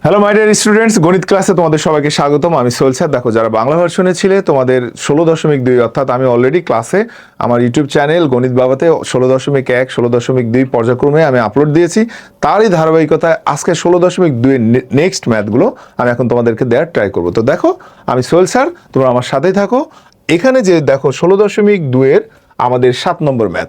Hello my dear students, গণিত ক্লাসে তোমাদের সবাইকে স্বাগতম। আমি সোহেল স্যার। দেখো, যারা বাংলা ভার্সনে ছিলে তোমাদের 16.2 অর্থাৎ আমি অলরেডি ক্লাসে আমার ইউটিউব চ্যানেল গণিত বাবাতে 16.1 16.2 পর্যায়ক্রমে আমি আপলোড দিয়েছি। তারই ধারাবাহিকতায় আজকে 16.2 নেক্সট ম্যাথগুলো আমি এখন তোমাদেরকে দেওয়ার ট্রাই করবো। তো দেখো, আমি সোহেল স্যার, তোমরা আমার সাথেই থাকো। এখানে যে দেখো 16.2 এর আমাদের 7 নম্বর ম্যাথ,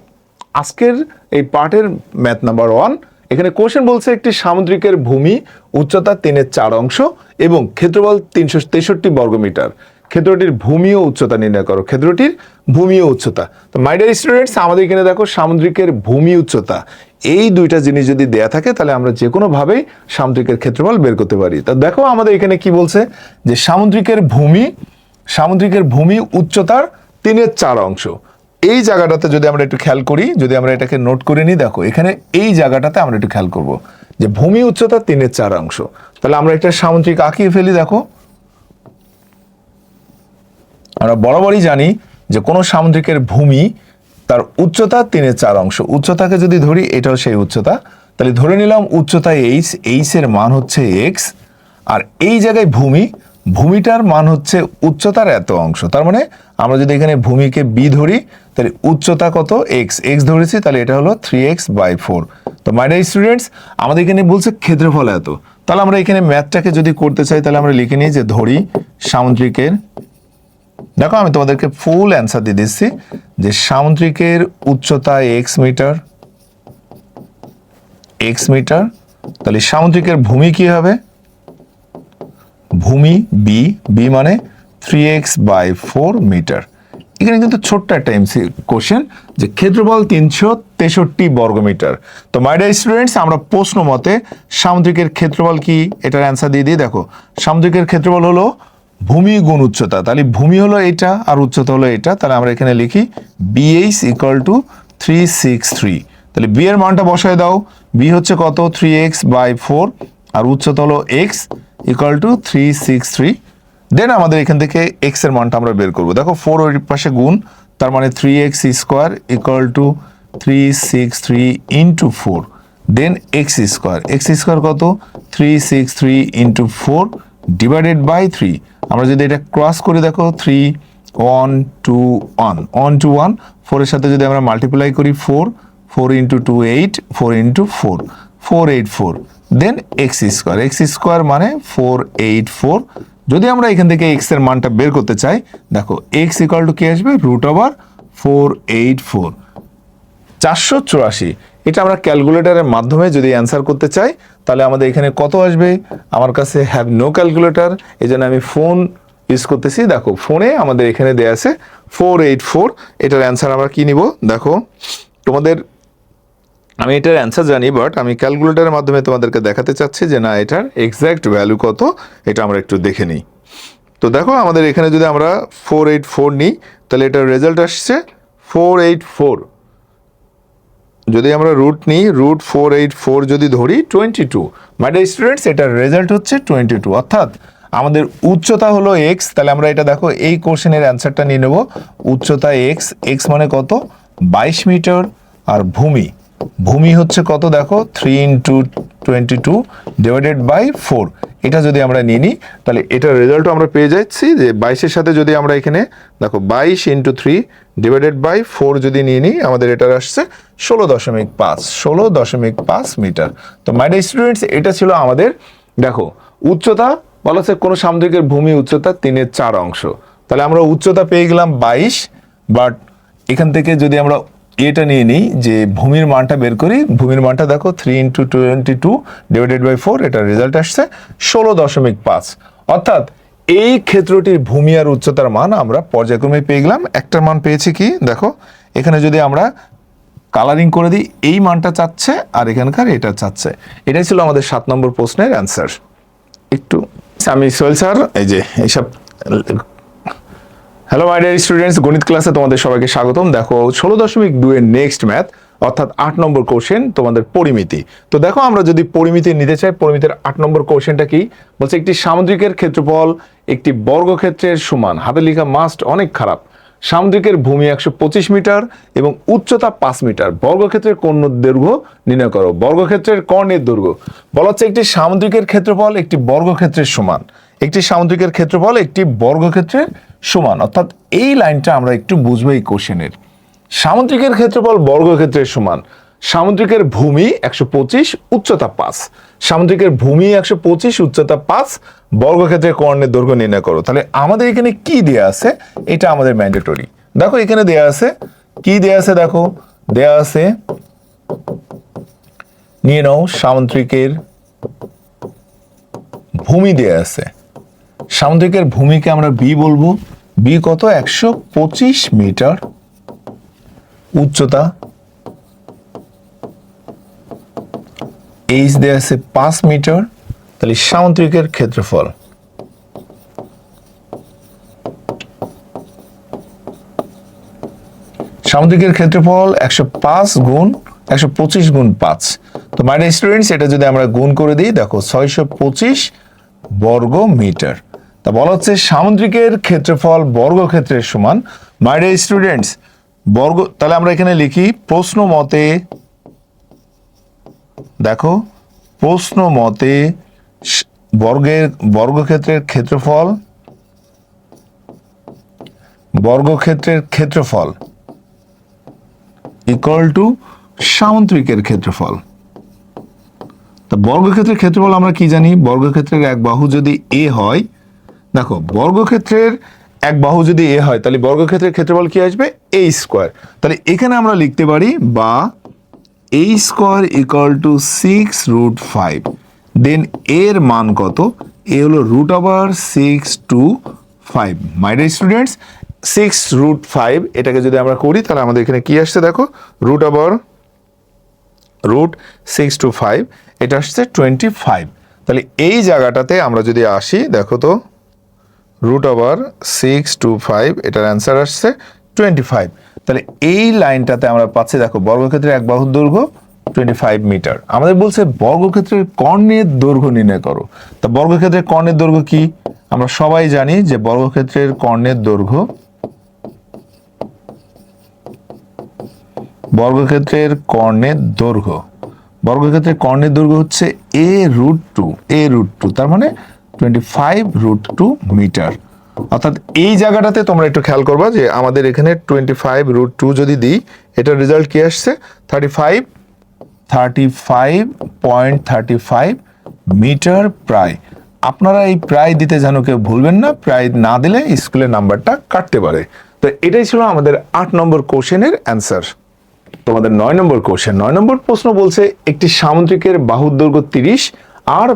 আজকের এই পার্টের ম্যাথ নাম্বার 1। এখানে কোশ্চেন বলছে একটি সামুদ্রিকের ভূমি উচ্চতা 3/4 এবং ক্ষেত্রফল 363 বর্গমিটার। ক্ষেত্রটির ভূমি ও উচ্চতা নির্ণয় করো। ক্ষেত্রটির ভূমি ও উচ্চতা। তো মাই ডিয়ার স্টুডেন্টস, আমাদের এখানে দেখো সামুদ্রিকের ভূমি উচ্চতা, এই দুইটা জিনিস যদি দেয়া থাকে তাহলে আমরা যে কোনোভাবেই সামুদ্রিকের ক্ষেত্রফল বের করতে পারি। তো দেখো আমাদের এখানে কি বলছে যে সামুদ্রিকের ভূমি উচ্চতার 3/4। এই জায়গাটাতে যদি আমরা একটু খেয়াল করি, যদি আমরা এটাকে নোট করে নিই, দেখো এখানে এই জায়গাটাতে আমরা একটু খেয়াল করব যে ভূমি উচ্চতা 3/4। তাহলে আমরা একটা সামুদ্রিক আঁকিয়ে ফেলি। দেখো, আমরা বরাবরই জানি যে কোনো সামুদ্রিকের ভূমি তার উচ্চতা 3/4। উচ্চতাকে যদি ধরি, এটাও সেই উচ্চতা। তাহলে ধরে নিলাম উচ্চতা এইচ এর মান হচ্ছে এক্স, আর এই জায়গায় ভূমিটার মান হচ্ছে উচ্চতার এত অংশ। তার মানে আমরা যদি এখানে ভূমিকে বি ধরি, তাহলে উচ্চতা কত? এক্স ধরেছি, তাহলে এটা হলো 3x/4। তো মাই ডিয়ার স্টুডেন্টস, আমাদের এখানে বলছে ক্ষেত্রফল এত। তাহলে আমরা এখানে ম্যাথটাকে যদি করতে চাই, তাহলে আমরা লিখে নিই যে ধরি সামুদ্রিকের, দেখো আমি তোমাদেরকে ফুল অ্যান্সার দিয়ে দিচ্ছি যে সামুদ্রিকের উচ্চতা এক্স মিটার। তাহলে সামুদ্রিকের ভূমি কি হবে? ভূমি বি মানে 3x/4 মিটার। এখানে কিন্তু ছোট্ট একটা কোশ্চেন যে ক্ষেত্রফল 363 বর্গমিটার। তো মাই ডিয়ার স্টুডেন্টস, আমরা প্রশ্ন মতে সামুদ্রিকের ক্ষেত্রফল কি এটার অ্যান্সার দিয়ে দিই। দেখো, সামুদ্রিকের ক্ষেত্রফল হলো ভূমি গুণ উচ্চতা। তাহলে ভূমি হলো এটা আর উচ্চতা হলো এটা। তাহলে আমরা এখানে লিখি BH = 363। তাহলে বি এর মানটা বসায় দাও। বি হচ্ছে কত? 3x/4, আর উচ্চতা হলো x = 363। দেন আমাদের এখান থেকে এক্স এর মানটা আমরা বের করবো। দেখো 4 ওই পাশে গুণ, তার মানে 3x² = 363 × 4। দেন x² কত? 363 × 4 / 3। আমরা যদি এটা ক্রস করি, দেখো 3 1 2 1 1 to 1, 4 এর সাথে যদি আমরা মাল্টিপ্লাই করি 4 4 × 2 8 4 × 4 484। দেন x² মানে 484। যদি আমরা এখান থেকে x এর মানটা বের করতে চাই, দেখো x = কি আসবে? √484 484। এটা আমরা ক্যালকুলেটরের মাধ্যমে যদি অ্যান্সার করতে চাই, তাহলে আমাদের এখানে কত আসবে? আমার কাছে হ্যাভ নো ক্যালকুলেটর, এই জন্য আমি ফোন ইউজ করতেছি। দেখো ফোনে আমাদের এখানে দেয়া আছে 484। এটার অ্যান্সার আমরা কি নিব? দেখো তোমাদের, আমি এটার অ্যান্সার জানি, বাট আমি ক্যালকুলেটরের মাধ্যমে তোমাদেরকে দেখাতে চাচ্ছি যে না, এটার এক্স্যাক্ট ভ্যালু কত এটা আমরা একটু দেখে নিই। তো দেখো আমাদের এখানে যদি আমরা 484 নিই, তাহলে এটার রেজাল্ট আসছে 484। যদি আমরা রুট নিই, √484 যদি ধরি 22। মাই ডিয়ার স্টুডেন্টস, এটার রেজাল্ট হচ্ছে 22। অর্থাৎ আমাদের উচ্চতা হলো এক্স। তাহলে আমরা এটা দেখো এই কোশ্চেনের অ্যান্সারটা নিয়ে নেব। উচ্চতা এক্স মানে কত? 22 মিটার। আর ভূমি হচ্ছে কত? দেখো 3 × 22 / 4। এটা যদি আমরা নিয়ে নিই, তাহলে এটার রেজাল্টও আমরা পেয়ে যাচ্ছি যে 22-এর সাথে যদি আমরা এখানে দেখো 22 × 3 / 4 যদি নিয়ে নিই, আমাদের এটার আসছে 16.5 মিটার। তো মাই ডিয়ার স্টুডেন্টস, এটা ছিল আমাদের, দেখো উচ্চতা বলা হচ্ছে কোনো সামুদ্রিকের ভূমি উচ্চতা 3/4। তাহলে আমরা উচ্চতা পেয়ে গেলাম 22, বাট এখান থেকে যদি আমরা এটা নিয়ে নিই যে ভূমির মানটা বের করি, ভূমির মানটা দেখো 3 × 22 / 4, এটার রেজাল্ট আসছে 16.5। অর্থাৎ এই ক্ষেত্রটির ভূমি আর উচ্চতার মান আমরা পর্যায়ক্রমে পেয়ে গেলাম। একটার মান পেয়েছি কি, দেখো এখানে যদি আমরা কালারিং করে দিই, এই মানটা চাচ্ছে আর এখানকার এটা চাচ্ছে। এটাই ছিল আমাদের 7 নম্বর প্রশ্নের অ্যান্সার। একটু আমি সোহেল স্যার, এই যে এইসব। হ্যালো মাই ডিয়ার স্টুডেন্টস, গণিত ক্লাসে তোমাদের সবাইকে স্বাগতম। দেখো 16.2 এর নেক্সট ম্যাথ, অর্থাৎ 8 নম্বর কোশ্চেন, তোমাদের পরিমিতি। তো দেখো আমরা যদি পরিমিতি নিতে চাই, পরিমিতির 8 নম্বর কোশ্চেনটা কি বলছে? একটি সামুদ্রিকের ক্ষেত্রফল একটি বর্গক্ষেত্রের সমান। হাতে লেখা মাস্ট অনেক খারাপ। সামুদ্রিকের ভূমি 125 মিটার এবং উচ্চতা 5 মিটার। বর্গক্ষেত্রের কর্ণের দৈর্ঘ্য নির্ণয় করো। বর্গক্ষেত্রের কর্ণের দৈর্ঘ্য বলা হচ্ছে একটি সামুদ্রিকের ক্ষেত্রফল একটি বর্গক্ষেত্রের সমান। একটি সামুদ্রিকের ক্ষেত্রফল একটি বর্গক্ষেত্রের সমান, অর্থাৎ এই লাইনটা আমরা একটু বুঝবো এই কোশ্চেনের। সামুদ্রিকের ক্ষেত্রফল বর্গক্ষেত্রের সমান। সামুদ্রিকের ভূমি 125, উচ্চতা 5। সামুদ্রিকের ভূমি 125, উচ্চতা 5, বর্গক্ষেত্রের কর্ণের দৈর্ঘ্য নির্ণয় করো। তাহলে আমাদের এখানে কি দেয়া আছে, এটা আমাদের ম্যান্ডেটরি। দেখো এখানে দেয়া আছে, কি দেয়া আছে দেখো, দেয়া আছে, নিয়ে নাও সামুদ্রিকের ভূমি দেয়া আছে। সামুদ্রিকের ভূমিকে আমরা বি বলবো। বি কত? 125 মিটার। উচ্চতা এইচ দেয়া আছে 5 মিটার। তাহলে সামুদ্রিকের ক্ষেত্রফল সামুদ্রিকের ক্ষেত্রফল 105 গুণ 125 গুণ 5। তো মাই ডিয়ার স্টুডেন্টস, এটা যদি আমরা গুণ করে দিই, দেখো 625 বর্গ মিটার। তা বলা হচ্ছে সামুদ্রিকের ক্ষেত্রফল বর্গক্ষেত্রের সমান। মাই ডিয়ার স্টুডেন্টস, তাহলে আমরা এখানে লিখি প্রশ্ন মতে, দেখো প্রশ্ন মতে বর্গক্ষেত্রের ক্ষেত্রফল ইকুয়াল টু সামুদ্রিকের ক্ষেত্রফল। তো বর্গক্ষেত্রের ক্ষেত্রফল আমরা কি জানি? বর্গক্ষেত্রের এক বাহু যদি এ হয়, দেখো বর্গক্ষেত্রের এক বাহু যদি এ হয়, তাহলে বর্গক্ষেত্রের ক্ষেত্রফল কি আসবে? এ স্কোয়ার। তাহলে এখানে আমরা লিখতে পারি বা এ স্কোয়ার ইকুয়াল টু 6√5। দেন এর মান কত? এ হলো √6/5। মাই ডিয়ার স্টুডেন্টস, 6√5 এটাকে যদি আমরা করি, তাহলে আমাদের এখানে কি আসছে দেখো, √6/5, এটা আসছে 25। তাহলে এই জায়গাটাতে আমরা যদি আসি, দেখো তো √6/5, এটার অ্যান্সার আসছে 25। তাহলে এই লাইনটাতে আমরা পাচ্ছি, দেখো বর্গক্ষেত্রের এক বাহুর দৈর্ঘ্য 25 মিটার। আমাদের বলছে বর্গক্ষেত্রের কর্ণের দৈর্ঘ্য নির্ণয় করো। তা বর্গক্ষেত্রের কর্ণের দৈর্ঘ্য কি? আমরা সবাই জানি যে বর্গক্ষেত্রের কর্ণের দৈর্ঘ্য বর্গক্ষেত্রের কর্ণের দৈর্ঘ্য হচ্ছে a√2, তার মানে 25√2 মিটার। অর্থাৎ এই জায়গাটাতে তোমরা একটু খেয়াল করবা যে আমাদের এখানে 25√2 যদি দিই, এটার রেজাল্ট কি আসছে? 35.35 মিটার প্রায়। আপনারা এই প্রায় দিতে যেন কেউ ভুলবেন না, প্রায় না দিলে স্কুলের নাম্বারটা কাটতে পারে। তো এটাই ছিল আমাদের 8 নম্বর কোশ্চেনের অ্যান্সার। তোমাদের 9 নম্বর কোশ্চেন, 9 নম্বর প্রশ্ন বলছে একটি সামুদ্রিকের বাহুর দৈর্ঘ্য 30 আর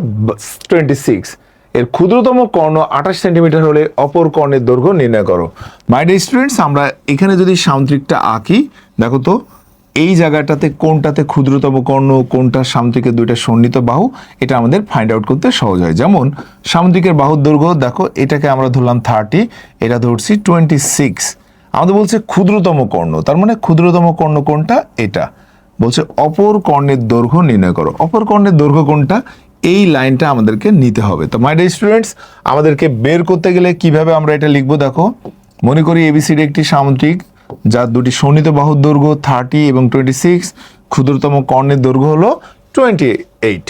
26, এর ক্ষুদ্রতম কর্ণ 28 সেন্টিমিটার হলে অপর কর্ণের দৈর্ঘ্য নির্ণয় করো। মাই ডিয়ার স্টুডেন্টস, আমরা এখানে যদি সামুদ্রিকটা আঁকি, দেখো তো এই জায়গাটাতে কোনটাতে ক্ষুদ্রতম কর্ণ, কোনটা সামুদ্রিকের দুইটা সন্নিহিত বাহু, এটা আমাদের ফাইন্ড আউট করতে সহজ হয়। যেমন সামুদ্রিকের বাহুর দৈর্ঘ্য, দেখো এটাকে আমরা ধরলাম 30, এটা ধরছি 26। আমাদের বলছে ক্ষুদ্রতম কর্ণ, তার মানে ক্ষুদ্রতম কর্ণ কোনটা? এটা। বলছে অপর কর্ণের দৈর্ঘ্য নির্ণয় করো। অপর কর্ণের দৈর্ঘ্য কোনটা? এই লাইনটা আমাদেরকে নিতে হবে। তো মাই ডিয়ার স্টুডেন্টস, আমাদেরকে বের করতে গেলে কিভাবে আমরা এটা লিখবো? দেখো মনে করি এবিসিডি একটি সামুদ্রিক যার দুটি সন্নিহিত বাহুর দৈর্ঘ্য 30 এবং 26, ক্ষুদ্রতম কর্ণের দৈর্ঘ্য হলো 28।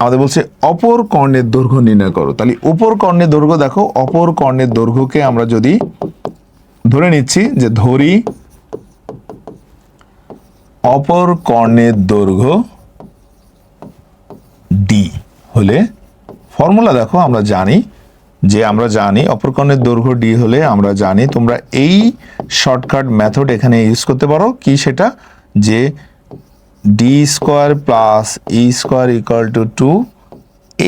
আমাদের বলছে অপর কর্ণের দৈর্ঘ্য নির্ণয় করো। তাহলে অপর কর্ণের দৈর্ঘ্য, দেখো অপর কর্ণের দৈর্ঘ্যকে আমরা যদি ধরে নিচ্ছি যে ধরি অপর কর্ণের দৈর্ঘ্য ডি হলে, ফর্মুলা দেখো আমরা জানি অপর কর্ণের দৈর্ঘ্য ডি হলে আমরা জানি, তোমরা এই শর্টকাট মেথড এখানে ইউজ করতে পারো। কি সেটা? যে D square plus E square equal to 2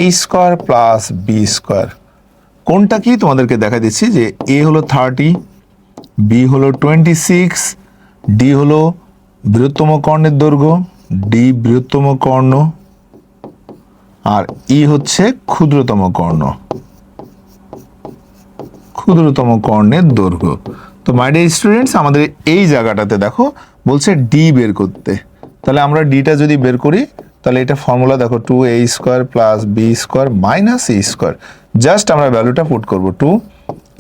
A square plus B square. কোনটা কি তোমাদেরকে দেখা দিচ্ছি যে এ হলো 30, বি হলো 26, ডি হলো বৃহত্তম কর্ণের দৈর্ঘ্য, ডি বৃহত্তম কর্ণ, আর ই হচ্ছে ক্ষুদ্রতম কর্ণের দৈর্ঘ্য। তো মাই ডিয়ার স্টুডেন্টস, আমাদের এই জায়গাটাতে দেখো বলছে ডি বের করতে। তাহলে আমরা ডিটা যদি বের করি, তাহলে এটা ফর্মুলা দেখো 2a square plus B square minus A square. Just আমরা ভ্যালুটা পুট করব। 2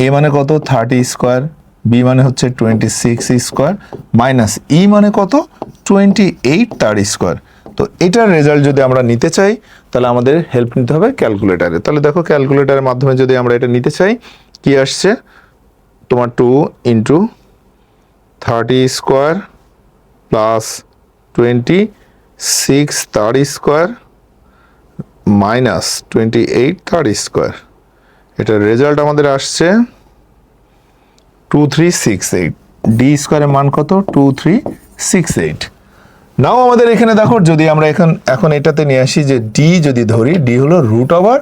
এ মানে কত? 30 স্কোয়ার বি মানে হচ্ছে 26 স্কোয়ার মাইনাস ই মানে কত 28 তার স্কোয়ার। তো এটার রেজাল্ট যদি আমরা নিতে চাই তাহলে আমাদের হেল্প নিতে হবে ক্যালকুলেটারে। তাহলে দেখো ক্যালকুলেটারের মাধ্যমে যদি আমরা এটা নিতে চাই কি আসছে তোমার 2 ইন্টু 30 স্কোয়ার প্লাস 26 তার স্কোয়ার মাইনাস 28 তার স্কোয়ার। এটার রেজাল্ট আমাদের আসছে 2368। ডি স্কোয়ারের মান কত 2368। নাও আমাদের এখানে দেখো যদি আমরা এখন এটাতে নিয়ে আসি যে ডি যদি ধরি ডি হলো রুট ওভার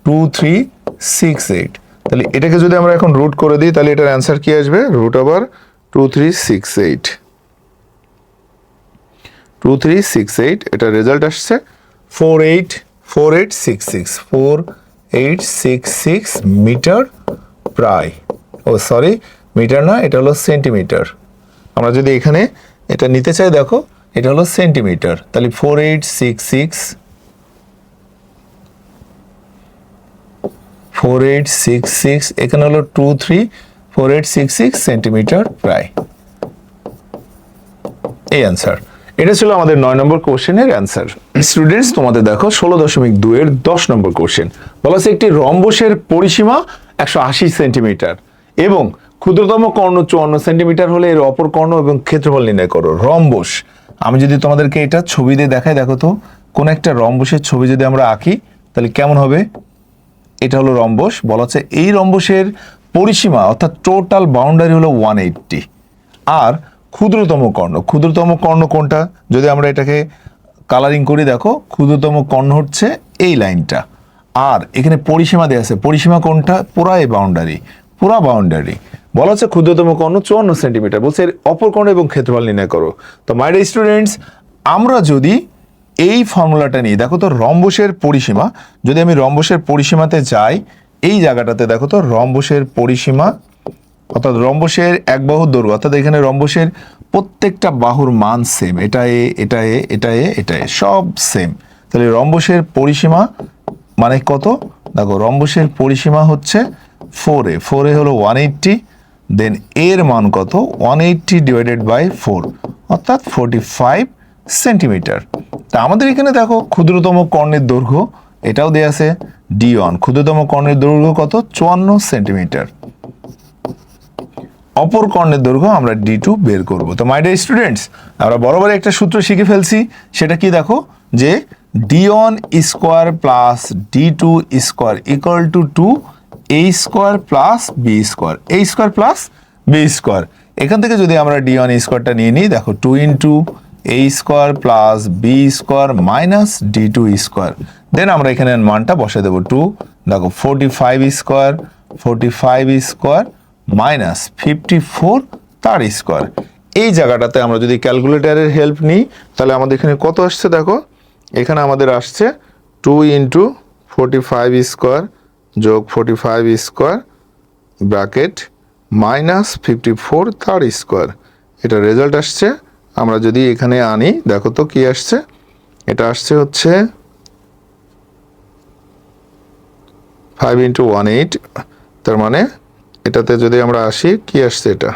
2368। তাহলে এটাকে যদি আমরা এখন রুট করে দিই তাহলে এটার অ্যান্সার কি আসবে রুট ওভার 2368। 2368 এটার রেজাল্ট আসছে 4866 মিটার প্রায়, ও সরি মিটার না, এটা হলো সেন্টিমিটার। আমরা যদি এখানে এটা নিতে চাই দেখো এটা হলো সেন্টিমিটার, তাহলে 4866 এখানে হলো 4866 সেন্টিমিটার প্রায়, এই অ্যান্সার। এটা ছিল আমাদের 9 নম্বর কোশ্চেনের অ্যান্সার। স্টুডেন্টস তোমাদের দেখো 16.2 এর 10 নম্বর কোশ্চেন বলা আছে একটি রম্বসের পরিসীমা 180 সেন্টিমিটার এবং ক্ষুদ্রতম কর্ণ 54 সেন্টিমিটার হলে এর অপর কর্ণ এবং ক্ষেত্রফল নির্ণয় করো। রম্বস, আমি যদি তোমাদেরকে এটা ছবি দিয়ে দেখাই, দেখো তো কোন একটা রম্বসের ছবি যদি আমরা আঁকি তাহলে কেমন হবে। এটা হলো রম্বস, বলা হচ্ছে এই রম্বসের পরিসীমা অর্থাৎ টোটাল বাউন্ডারি হলো 180। আর ক্ষুদ্রতম কর্ণ কোনটা, যদি আমরা এটাকে কালারিং করি দেখো ক্ষুদ্রতম কর্ণ হচ্ছে এই লাইনটা। আর এখানে পরিসীমা দেওয়া আছে, পরিসীমা কোনটা পুরা এই বাউন্ডারি, পুরা বাউন্ডারি। বলা হচ্ছে ক্ষুদ্রতম কর্ণ 54 সেন্টিমিটার, বলছে এর অপর কর্ণ এবং ক্ষেত্রফল নির্ণয় করো। তো মাই ডিয়ার স্টুডেন্টস আমরা যদি এই ফর্মুলাটা নিই, দেখো তো রম্বসের পরিসীমা, যদি আমি রম্বসের পরিসীমাতে যাই এই জায়গাটাতে দেখো তো রম্বসের পরিসীমা অর্থাৎ রম্বসের এক বাহুর দৈর্ঘ্য, অর্থাৎ এখানে রম্বসের প্রত্যেকটা বাহুর মান সেম, এটা এ এটা এ এটা এ এটা এ সব সেম। তাহলে রম্বসের পরিসীমা মানে কত, দেখো রম্বসের পরিসীমা হচ্ছে 4a, 4a হলো 180, দেন এর মান কত 180 ডিভাইডেড বাই 4 অর্থাৎ 45 সেন্টিমিটার। তা আমাদের এখানে দেখো ক্ষুদ্রতম কর্ণের দৈর্ঘ্য এটাও দেয়া আছে D1, ক্ষুদ্রতম কর্ণের দৈর্ঘ্য কত 54 সেন্টিমিটার, অপর কর্ণের দৈর্ঘ্য আমরা D2 বের করব। তো মাই ডিয়ার স্টুডেন্টস আমরা বরাবর একটা সূত্র শিখে ফেলছি, সেটা কি দেখো যে D1 square plus D2 square equal to 2a square plus B square, a square plus B square. এখান থেকে যদি আমরা D1 স্কোয়ারটা নিয়ে নিই, দেখো 2 into a square plus B square minus D2 square, then আমরা এখানে মানটা বসে দেবো 2, দেখো 45 স্কোয়ার মাইনাস 54 তার স্কোয়ার। এই জায়গাটাতে আমরা যদি ক্যালকুলেটারের হেল্প নিই তাহলে আমাদের এখানে কত আসছে, দেখো এখানে আমাদের আসছে 2 ইন্টু 45 স্কোয়ার যোগ 45 স্কোয়ার ব্র্যাকেট মাইনাস 54 তার স্কোয়ার। এটা রেজাল্ট আসছে, আমরা যদি এখানে আনি দেখো তো কি আসছে, এটা আসছে হচ্ছে 5 ইন্টু 18, তার মানে এটাতে যদি আমরা আসি কি আসছে, এটা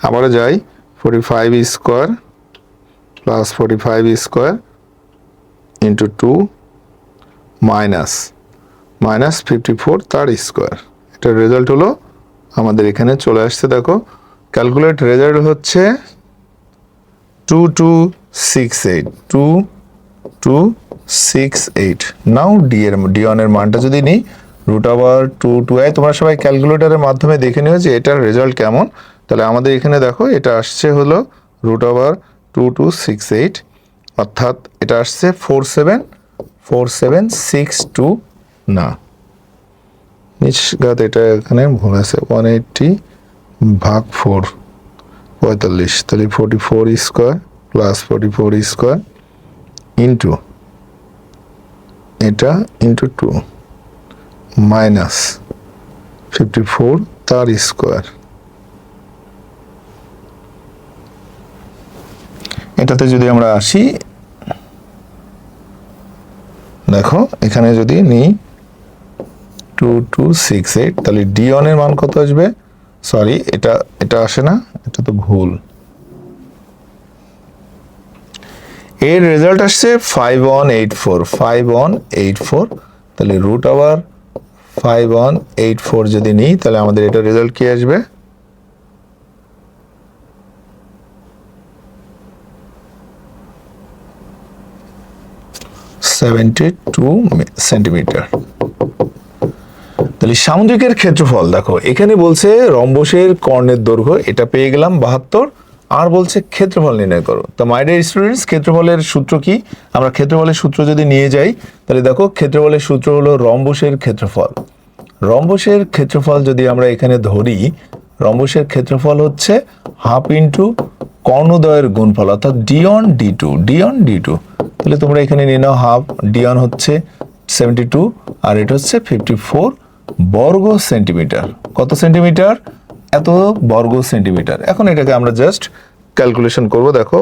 আবার যাই 45 square plus 45 square into 2 minus 54 তার স্কোয়ার। এটার রেজাল্ট হলো আমাদের এখানে চলে আসছে, দেখো ক্যালকুলেট রেজাল্ট হচ্ছে 2268। নাও D1 এর মানটা যদি নিই রুট ওভার 2 তোমরা সবাই ক্যালকুলেটরের মাধ্যমে দেখে নিও যে এটার রেজাল্ট কেমন। তাহলে আমাদের এখানে দেখো এটা আসছে হলো রুট ওভার 2268, অর্থাৎ এটা আসছে 4762 না নিষ্ঘাত, এটা এখানে ভুল আছে 180 ভাগ 4 45, তাহলে 44 স্কোয়ার প্লাস 44 স্কোয়ার ইন্টু এটা ইন্টু 2 মাইনাস 54 তার স্কোয়ার। এটাতে যদি আমরা আসি দেখো এখানে যদি নিই 2268, তাহলে D1 এর মান কত আসবে সরি, এটা এটা আসে না, এটা তো ভুল। এর রেজাল্ট আসছে 5184, 5184। তাহলে রুট আবার 5184 যদি নিই তাহলে আমাদের এটা রেজাল্ট কি আসবে? 72 সেন্টিমিটার। তাহলে সামুদ্রিকের ক্ষেত্রফল দেখো, এখানে বলছে রম্বসের কর্ণের দৈর্ঘ্য, এটা পেয়ে গেলাম 72, আর বলছে ক্ষেত্রফল নির্ণয় করো। তো মাই ডিয়ার স্টুডেন্টস, ক্ষেত্রফলের সূত্র কি? আমরা ক্ষেত্রফলের সূত্র যদি নিয়ে যাই তাহলে দেখো ক্ষেত্রফলের সূত্র হলো রম্বসের ক্ষেত্রফল। রম্বসের ক্ষেত্রফল যদি আমরা এখানে ধরি, রম্বসের ক্ষেত্রফল হচ্ছে হাফ ইন্টু কর্ণদ্বয়ের গুণফল, অর্থাৎ ডি অন ডি টু। তাহলে তোমরা এখানে নিয়ে নাও হাফ, ডি1 হচ্ছে 72 আর এটা হচ্ছে 54 বর্গ সেন্টিমিটার। কত সেন্টিমিটার? এত বর্গ সেন্টিমিটার। এখন এটাকে আমরা জাস্ট ক্যালকুলেশন করব। দেখো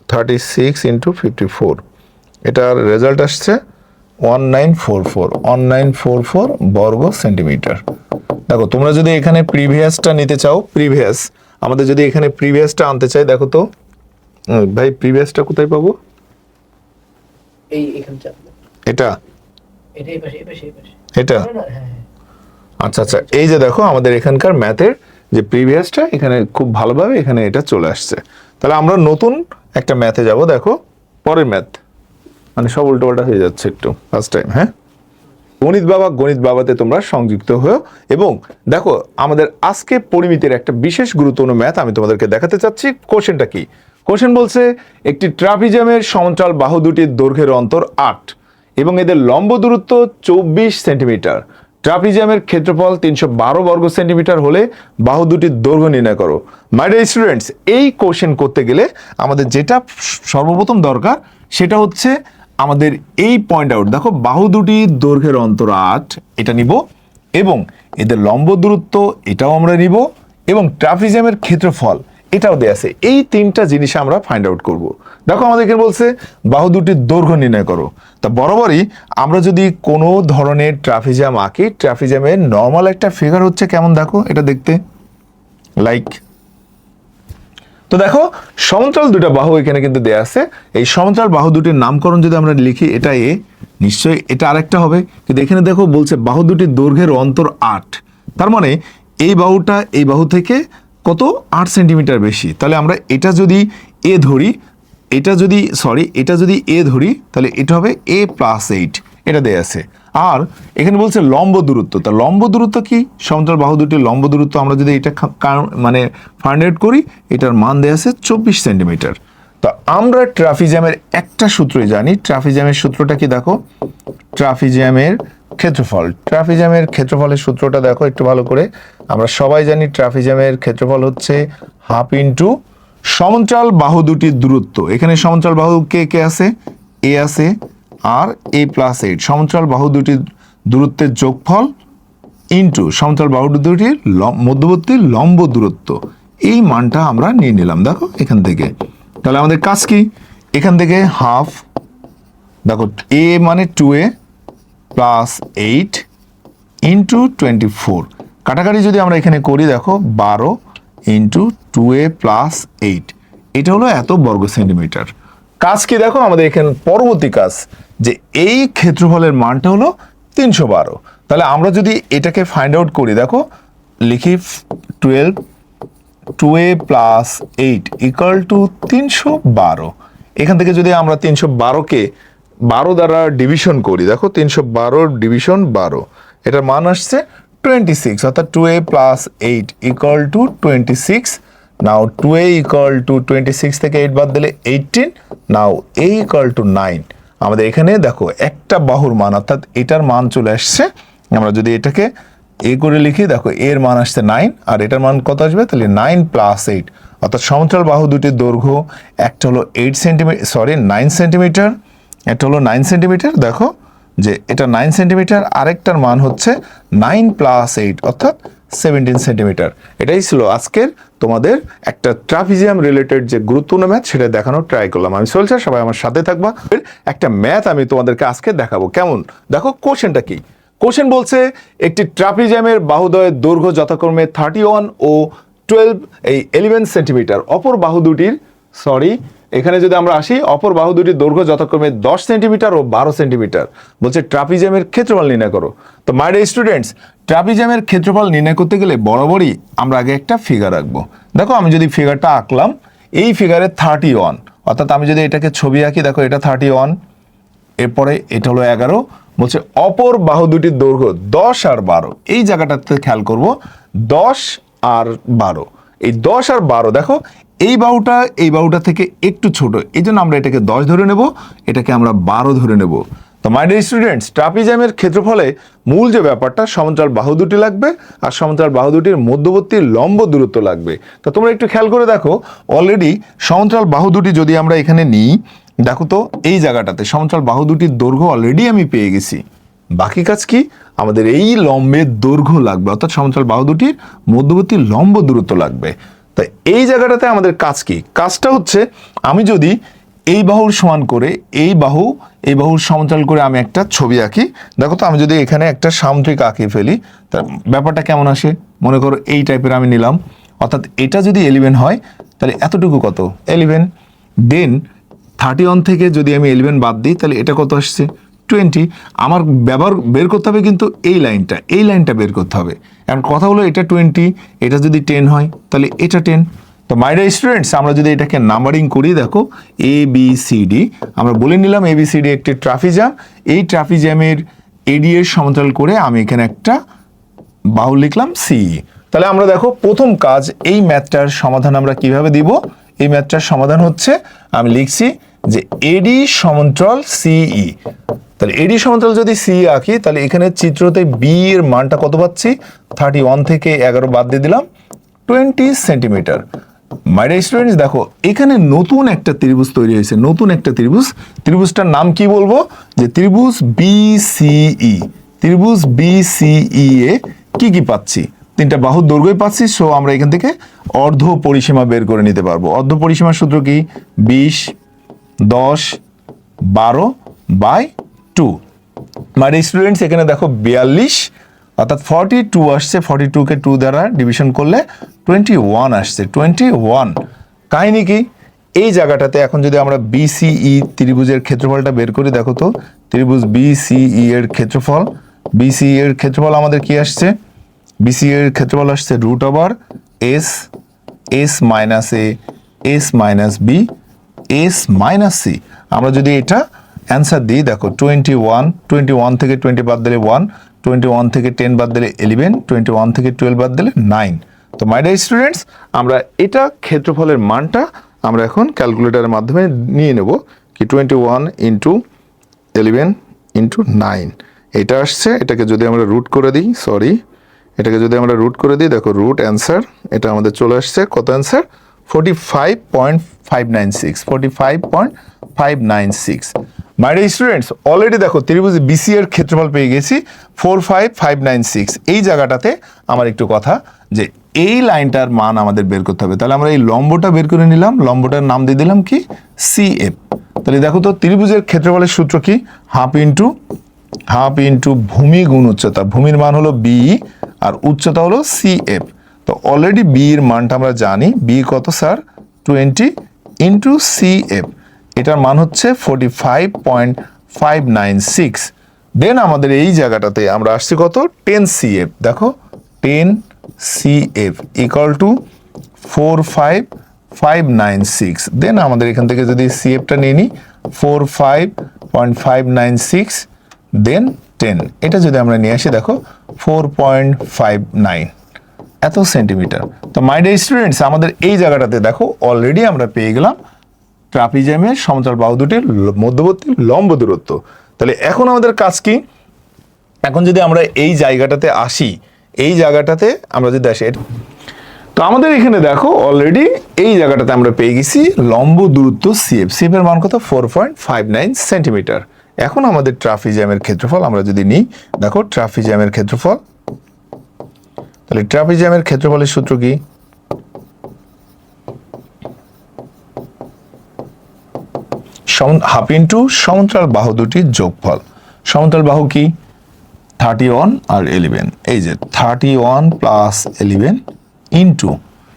36 ইন্টু 54, এটার রেজাল্ট আসছে 1944 বর্গ সেন্টিমিটার। দেখো তোমরা যদি এখানে প্রিভিয়াসটা নিতে চাও, প্রিভিয়াস আমাদের যদি এখানে প্রিভিয়াসটা আনতে চাই, দেখো তো ভাই প্রিভিয়াসটা কোথায় পাবো? এটা এটা আচ্ছা আচ্ছা, এই যে দেখো আমাদের এখানকার ম্যাথের যে প্রিভিয়াসটা এখানে খুব ভালোভাবে এখানে এটা চলে আসছে। তাহলে আমরা নতুন একটা ম্যাথে যাব। দেখো পরের ম্যাথ, মানে সব উল্টোপাল্টা হয়ে যাচ্ছে একটু ফার্স্ট টাইম। হ্যাঁ, গণিত বাবাতে তোমরা সংযুক্ত হও। এবং দেখো আমাদের আজকে পরিমিতির একটা বিশেষ গুরুত্বপূর্ণ ম্যাথ আমি তোমাদেরকে দেখাতে চাচ্ছি। কোশ্চেনটা কি? কোশ্চেন বলছে একটি ট্রাপিজামের সমান্তরাল বাহু দুটির দৈর্ঘ্যের অন্তর 8 এবং এদের লম্ব দূরত্ব 24 সেন্টিমিটার। ট্রাপিজামের ক্ষেত্রফল 312 বর্গ সেন্টিমিটার হলে বাহু দুটির দৈর্ঘ্য নির্ণয় করো। মাই ডিয়ার স্টুডেন্টস, এই কোশ্চেন করতে গেলে আমাদের যেটা সর্বপ্রথম দরকার সেটা হচ্ছে আমাদের এই পয়েন্ট আউট। দেখো বাহু দুটির দৈর্ঘ্যের অন্তর 8, এটা নিব, এবং এদের লম্ব দূরত্ব এটাও আমরা নিব, এবং ট্রাপিজামের ক্ষেত্রফল এটাও দেয়া আছে। এই তিনটা জিনিস আমরা ফাইন্ড আউট করব। দেখো আমাদের এখানে বলছে বাহু দুটির দৈর্ঘ্য নির্ণয় করো। তা বরাবরই আমরা যদি কোনো ধরনের ট্রাপিজাম আঁকি, ট্রাপিজামের নর্মাল একটা ফিগার হচ্ছে কেমন, দেখো এটা দেখতে লাইক। তো দেখো সমান্তরাল দুটো বাহু এখানে কিন্তু দেয়া আছে। এই সমান্তরাল বাহু দুটির নামকরণ যদি আমরা লিখি, এটা এ, নিশ্চয়ই এটা আরেকটা হবে, কিন্তু এখানে দেখো বলছে বাহু দুটির দৈর্ঘ্যের অন্তর 8, তার মানে এই বাহুটা এই বাহু থেকে কত 8 সেন্টিমিটার বেশি। তাহলে আমরা এটা যদি এ ধরি, এটা যদি এ ধরি তাহলে এটা হবে a + 8, এটা দেয়া আছে। আর এখানে বলছে লম্ব দূরত্ব, তা লম্ব দূরত্ব কি? সমান্তরাল বাহু দুটির লম্ব দূরত্ব আমরা যদি এটা মানে ফাইন্ড আউট করি, এটার মান দেয়া আছে 24 সেন্টিমিটার। তো আমরা ট্রাপিজামের একটা সূত্রই জানি। ট্রাপিজামের সূত্রটা কি? দেখো ট্রাপিজামের ক্ষেত্রফলের সূত্রটা দেখো একটু ভালো করে। আমরা সবাই জানি ট্রাপিজামের ক্ষেত্রফল হচ্ছে হাফ ইন্টু সমান্তরাল বাহু দুটির দূরত্ব। এখানে সমান্তরাল বাহু কে আছে? এ আছে, আর a + 8 সমান্তরাল বাহু দুটির দূরত্বের যোগফল ইন্টু সমান্তরাল বাহু দুটির মধ্যবর্তী লম্ব দূরত্ব। এই মানটা আমরা নিয়ে নিলাম দেখো এখান থেকে। তাহলে আমাদের কাজ কি? এখান থেকে হাফ, দেখো a মানে 2a + 8 ইন্টু 24, কাটাকাটি যদি আমরা এখানে করি, দেখো 12 ইন্টু 2a + 8, এটা হলো এত বর্গ সেন্টিমিটার। কাজ কি? দেখো আমাদের এখানে পরবর্তী কাজ যে এই ক্ষেত্রফলের মানটা হলো 312। তাহলে আমরা যদি এটাকে ফাইন্ড আউট করি, দেখো লিখি 2a + 8 = 312। এখান থেকে যদি আমরা 312কে 12 দ্বারা ডিভিশন করি, দেখো 312 ডিভিশন 12, এটার মান আসছে 26, অর্থাৎ 2a + 8 = 26। নাও 2a = 26 থেকে 8 বাদ দিলে 18, নাও a = 9। আমাদের এখানে দেখো একটা বাহুর মান, অর্থাৎ এটার মান চলে আসছে। আমরা যদি এটাকে এ করে লিখি, দেখো এর মান আসছে 9, আর এটার মান কত আসবে? তাহলে 9 + 8, অর্থাৎ সমান্তরাল বাহু দুটির দৈর্ঘ্য একটা হলো 9 সেন্টিমিটার, একটা হলো 9 সেন্টিমিটার। দেখো যে এটা 9 সেন্টিমিটার, আরেকটার মান হচ্ছে 9 + 8, অর্থাৎ 17 সেন্টিমিটার। এটাই ছিল আজকের তোমাদের একটা ট্রাপিজিয়াম রিলেটেড যে গুরুত্বপূর্ণ ম্যাথ, সেটা দেখানোর ট্রাই করলাম। আমি সোহেল স্যার, সবাই আমার সাথে থাকবা। একটা ম্যাথ আমি তোমাদেরকে আজকে দেখাবো। কেমন? দেখো কোশ্চেনটা কি? কোশ্চেন বলছে একটি ট্রাপিজিয়ামের বাহুদ্বয়ের দৈর্ঘ্য যথাক্রমে 31 ও 11 সেন্টিমিটার। অপর বাহু দুটির এখানে যদি আমরা আসি, অপর বাহু দুটির দৈর্ঘ্য যথাক্রমে 10 সেন্টিমিটার ও 12 সেন্টিমিটার। বলছে ট্রাপিজিয়ামের ক্ষেত্রফল নির্ণয় করো। তো মাই ডিয়ার স্টুডেন্টস, ট্রাপিজিয়ামের ক্ষেত্রফল নির্ণয় করতে গেলে বরাবরই আমরা আগে একটা ফিগার রাখবো। দেখো আমি যদি ফিগারটা আঁকলাম, এই ফিগারে 31, অর্থাৎ আমি যদি এটাকে ছবি আঁকি, দেখো এটা 31, এরপরে এটা হলো 11। বলছে অপর বাহু দুটির দৈর্ঘ্য 10 আর 12। এই জায়গাটাতে খেয়াল করব, 10 আর 12, এই 10 আর 12 দেখো এই বাহুটা থেকে একটু ছোট, এই জন্য আমরা এটাকে 10 ধরে নেব, এটাকে আমরা 12 ধরে নেব। তো মাই ডিয়ার স্টুডেন্টস, ট্রাপিজিয়ামের ক্ষেত্রফলে মূল যে ব্যাপারটা, সমান্তরাল বাহু দুটি লাগবে আর সমান্তরাল বাহু দুটির মধ্যবর্তী লম্ব দূরত্ব লাগবে। তো তোমরা একটু খেয়াল করে দেখো, অলরেডি সমান্তরাল বাহু দুটি যদি আমরা এখানে নিই, দেখো তো এই জায়গাটাতে সমান্তরাল বাহু দুটির দৈর্ঘ্য অলরেডি আমি পেয়ে গেছি। বাকি কাজ কি, আমাদের এই লম্বের দৈর্ঘ্য লাগবে, অর্থাৎ সমান্তরাল বাহু দুটির মধ্যবর্তী লম্ব দূরত্ব লাগবে। তাই এই জায়গাটাতে আমাদের কাজ কি, কাজটা হচ্ছে আমি যদি এই বাহুর সমান করে এই বাহুর সমান্তরাল করে আমি একটা ছবি আঁকি। দেখো তো আমি যদি এখানে একটা সামুদ্রিক আঁকিয়ে ফেলি, তা ব্যাপারটা কেমন আসে, মনে করো এই টাইপের আমি নিলাম, অর্থাৎ এটা যদি 11 হয় তাহলে এতটুকু কত 11, দেন 31 থেকে যদি আমি 11 বাদ দিই তাহলে এটা কত আসছে 20। আমার বের করতে হবে কিন্তু এই লাইনটা বের করতে হবে। এখন কথা হলো এটা 20, এটা যদি 10 হয় তাহলে এটা 10। তো মাই ডিয়ার স্টুডেন্টস, আমরা যদি এটাকে নাম্বারিং করি, দেখো ABCD, আমরা বলে নিলাম ABCD একটি ট্রাপিজিয়াম। এই ট্রাপিজিয়ামের AD এর সমান্তরাল করে আমি এখানে একটা বাহু লিখলাম CE। তাহলে আমরা দেখো প্রথম কাজ, এই ম্যাথটার সমাধান আমরা কিভাবে দিব। এই ম্যাথটার সমাধান হচ্ছে আমি লিখছি যে AD সমান্তরাল CE। তাহলে AD সমান্তরাল যদি CE আঁকি, তাহলে এখানে চিত্রতে B এর মানটা কত পাচ্ছি, 31 থেকে 11 বাদ দিয়ে দিলাম 20 সেন্টিমিটার। মাই ডিয়ার স্টুডেন্টস, দেখো এখানে নতুন একটা ত্রিভুজ তৈরি হয়েছে, ত্রিভুজটার নাম কি বলবো, যে ত্রিভুজ BCE। ত্রিভুজ BCE এ কি পাচ্ছি, 3টা বাহুর দৈর্ঘ্যই পাচ্ছি। সো আমরা এখান থেকে অর্ধ পরিসীমা বের করে নিতে পারবো। অর্ধ পরিসীমার সূত্র কি, 20 10 12/2। মাই ডিয়ার স্টুডেন্টস, এখানে দেখো 42, অর্থাৎ 42 আসছে, 42কে 2 দ্বারা ডিভিশন করলে 21 আসছে, 21। কাহিনী কি, এই জায়গাটাতে এখন যদি আমরা BCE ত্রিভুজের ক্ষেত্রফলটা বের করি, দেখো তো ত্রিভুজ BCE এর ক্ষেত্রফল আমাদের কি আসছে, BCE এর ক্ষেত্রফল আসছে √S - A S - B S - C। আমরা যদি এটা অ্যান্সার দিই, দেখো 21 থেকে 20 বাদ দিলে 1, 21 থেকে 10 বাদ দিলে 11, 21 থেকে 12 বাদ দিলে 9। তো মাই ডিয়ার স্টুডেন্টস, আমরা এটা ক্ষেত্রফলের মানটা আমরা এখন ক্যালকুলেটরের মাধ্যমে নিয়ে নেব, কি 21 × 11 × 9 এটা আসছে। এটাকে যদি আমরা রুট করে দিই, দেখো রুট অ্যান্সার এটা আমাদের চলে আসছে, কত answer 45.596। My dear students, already দেখো ত্রিভুজ BC এর ক্ষেত্রফল পেয়ে গেছি 45,596। এই জায়গাটাতে আমার একটু কথা, যে এই লাইনটার মান আমাদের বের করতে হবে। তাহলে আমরা এই লম্বটা বের করে নিলাম, লম্বটার নাম দিয়ে দিলাম কি CF। তাহলে দেখো তো ত্রিভুজের ক্ষেত্রফলের সূত্র কি, হাফ ইন্টু ভূমি গুণ উচ্চতা। ভূমির মান হলো B আর উচ্চতা হলো CF। তো অলরেডি B এর মানটা আমরা জানি, B কত স্যার 20 × CF, এটার মান হচ্ছে 45.596। দেন আমাদের এই জায়গাটাতে আমরা আসছি কত 10 CF। দেখো 10 CF = 45,596। দেন আমাদের এখান থেকে যদি CF-টা নিয়ে নিই 45.596 দেন 10, এটা যদি আমরা নিয়ে আসি, দেখো 4.59 এত সেন্টিমিটার। তো মাই ডিয়ার স্টুডেন্টস, আমাদের এই জায়গাটাতে দেখো অলরেডি আমরা পেয়ে গেলাম ট্রাপিজিয়ামের সমান্তরাল বাহু দুটির মধ্যবর্তী লম্ব দূরত্ব। তাহলে এখন আমাদের কাজ কি, এখন যদি আমরা এই জায়গাটাতে আসি, এই জায়গাটাতে আমরা যদি আসি, তো আমাদের এখানে দেখো অলরেডি এই জায়গাটাতে আমরা পেয়ে গেছি লম্ব দূরত্ব CF এর মান কত 4.59 সেন্টিমিটার। এখন আমাদের ট্রাপিজিয়ামের ক্ষেত্রফল আমরা যদি নিই, দেখো ট্রাপিজিয়ামের ক্ষেত্রফল, তাহলে ট্রাপিজিয়ামের ক্ষেত্রফলের সূত্র কি, হাফ ইন্টু সমান্তরাল বাহু দুটির যোগফল। সমান্তরাল বাহু কি 31 আর 11, এই যে 31 প্লাস 11 ইন্টু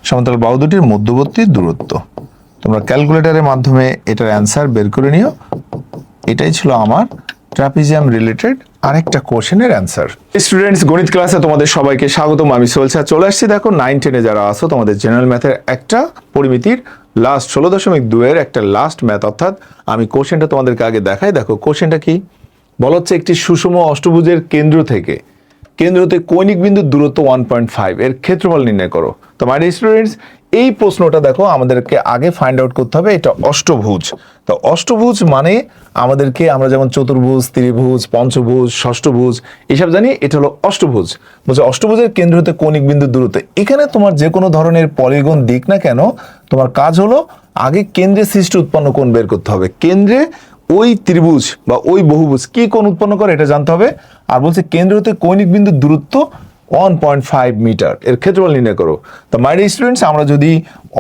সমান্তরাল বাহু দুটির মধ্যবর্তী দূরত্ব। তোমরা ক্যালকুলেটরের মাধ্যমে এটার অ্যান্সার বের করে নিও। এটাই ছিল আমার ট্রাপিজিয়াম রিলেটেড আরেকটা কোশ্চেনের অ্যান্সার। স্টুডেন্টস, গণিত ক্লাসে তোমাদের সবাইকে স্বাগতম। আমি সোহেল স্যার চলে আসছি। দেখো 9-10 যারা আছো, তোমাদের জেনারেল ম্যাথের একটা পরিমিতির লাস্ট 16.2 এর একটা লাস্ট ম্যাথ, অর্থাৎ আমি কোশ্চেনটা তোমাদেরকে আগে দেখাই। দেখো কোশ্চেনটা কি বলা হচ্ছে, একটি সুষম অষ্টভুজের কেন্দ্র হতে কৌণিক বিন্দুর দূরত্ব 1.5 এর ক্ষেত্রফল নির্ণয় করো। তো মাই ডিয়ার স্টুডেন্টস, এই প্রশ্নটা দেখো আমাদেরকে আগে ফাইন্ড আউট করতে হবে এটা অষ্টভুজ। তো অষ্টভুজ মানে আমাদেরকে, আমরা যেমন চতুর্ভুজ, ত্রিভুজ, পঞ্চভুজ, ষষ্ঠভুজ এসব জানি, এটা হলো অষ্টভুজ। বলছে অষ্টভুজের কেন্দ্র হতে কৌণিক বিন্দুর দূরত্ব। এখানে তোমার যে কোনো ধরনের পলিগন দিক না কেন, তোমার কাজ হলো আগে কেন্দ্রে সৃষ্ট উৎপন্ন কোণ বের করতে হবে। কেন্দ্রে ওই ত্রিভুজ বা ওই বহুভুজ কি কোণ উৎপন্ন করে এটা জানতে হবে। আর বলছে কেন্দ্র হতে কৌণিক বিন্দুর দূরত্ব 1.5 মিটার, এর ক্ষেত্রফল নির্ণয় করো। তো মাই ডিয়ার স্টুডেন্টস, আমরা যদি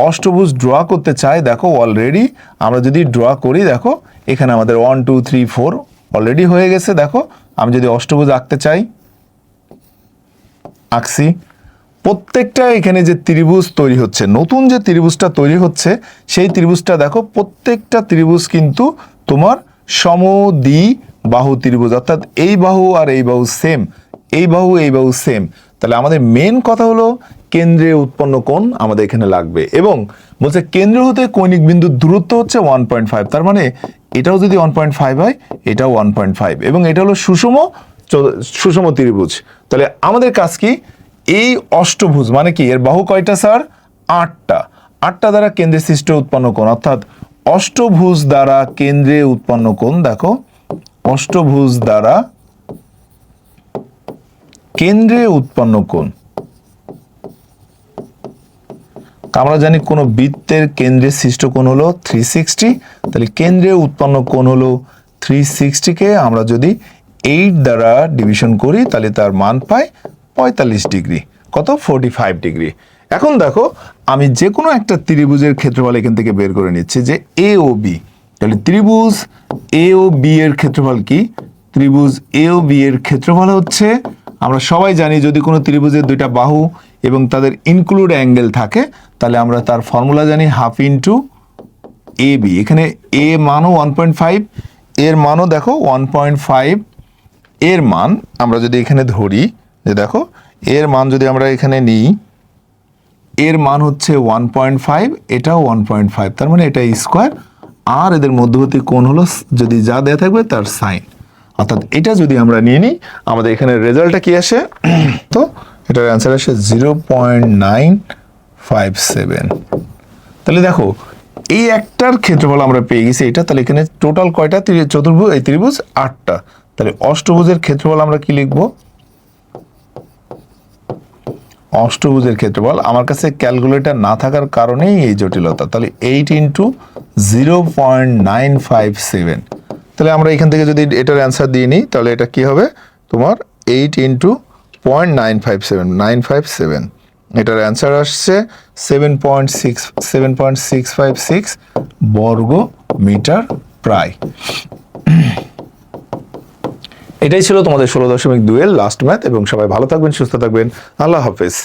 অষ্টভুজ ড্র করতে চাই, দেখো অলরেডি আমরা যদি ড্র করি, দেখো এখানে আমাদের 1 2 3 4 অলরেডি হয়ে গেছে। দেখো আমি যদি অষ্টভুজ আঁকতে চাই, আঁকছি। প্রত্যেকটা এখানে যে ত্রিভুজ তৈরি হচ্ছে, নতুন যে ত্রিভুজটা তৈরি হচ্ছে, সেই ত্রিভুজটা দেখো প্রত্যেকটা ত্রিভুজ কিন্তু তোমার সমদ্বিবাহু ত্রিভুজ, অর্থাৎ এই বাহু আর এই বাহু সেম, এই বাহু সেম। তাহলে আমাদের মেন কথা হলো কেন্দ্রে উৎপন্ন কোণ আমাদের এখানে লাগবে, এবং বলছে কেন্দ্র হতে কৌণিক বিন্দুর দূরত্ব হচ্ছে 1.5। তার মানে এটাও যদি 1.5 হয়, এটাও 1.5, এবং এটা হলো সুষম ত্রিভুজ। তাহলে আমাদের কাজ কি, এই অষ্টভুজ মানে কি, এর বাহু কয়টা স্যার? 8টা দ্বারা কেন্দ্রে সৃষ্ট উৎপন্ন কোণ, অর্থাৎ অষ্টভুজ দ্বারা কেন্দ্রে উৎপন্ন কোণ। দেখো অষ্টভুজ দ্বারা কেন্দ্রে উৎপন্ন কোণ, আমরা জানি কোন বৃত্তের কেন্দ্রে সৃষ্ট কোণ হলো 360। তাহলে কেন্দ্রে উৎপন্ন কোণ হলো 360 কে আমরা যদি 8 দ্বারা ডিভিশন করি, তাহলে তার মান পাই 45 ডিগ্রি। কত? 45 ডিগ্রি। এখন দেখো আমি যে কোনো একটা ত্রিভুজের ক্ষেত্রফল এখান থেকে বের করে নিচ্ছি, যে এ ও বি। তাহলে ত্রিভুজ এ ও বি এর ক্ষেত্রফল কি? ত্রিভুজ এ ও বি এর ক্ষেত্রফল হচ্ছে, আমরা সবাই জানি যদি কোনো ত্রিভুজের দুইটা বাহু এবং তাদের ইনক্লুড অ্যাঙ্গেল থাকে, তাহলে আমরা তার ফর্মুলা জানি হাফ ইন্টু এ বি। এখানে এ মানও 1.5, এর মানও দেখো 1.5। এর মান আমরা যদি এখানে ধরি, যে দেখো এর মান যদি আমরা এখানে নিই, এর মান হচ্ছে 1.5, এটাও 1.5, তার মানে এটা স্কোয়ার। আর এদের মধ্যবর্তী কোণ হলো, যদি যা দেয়া থাকবে তার সাইন, অর্থাৎ এটা যদি আমরা নিয়ে নিই, আমাদের এখানে রেজাল্টটা কি আসে? তো এটার অ্যান্সার আসে 0.957। তাহলে দেখো এই একটার ক্ষেত্রফল আমরা পেয়ে গেছি এটা। তাহলে এখানে টোটাল কয়টা চতুর্ভুজ? এই ত্রিভুজ 8টা। তাহলে অষ্টভুজের ক্ষেত্রফল আমরা কি লিখবো? অষ্টভুজের ক্ষেত্রফল, আমার কাছে ক্যালকুলেটর না থাকার কারণেই এই জটিলতা। তাহলে 8 ইন্টু 0.957। তাহলে আমরা এখান থেকে যদি এটার অ্যান্সার দিয়ে নিই, তাহলে এটা কি হবে তোমার 8 ইন্টু 0.957, এটার অ্যান্সার আসছে 7.656 বর্গ মিটার প্রায়। এটাই ছিল তোমাদের 16.2 এর লাস্ট ম্যাথ, এবং সবাই ভালো থাকবেন, সুস্থ থাকবেন। আল্লাহ হাফেজ।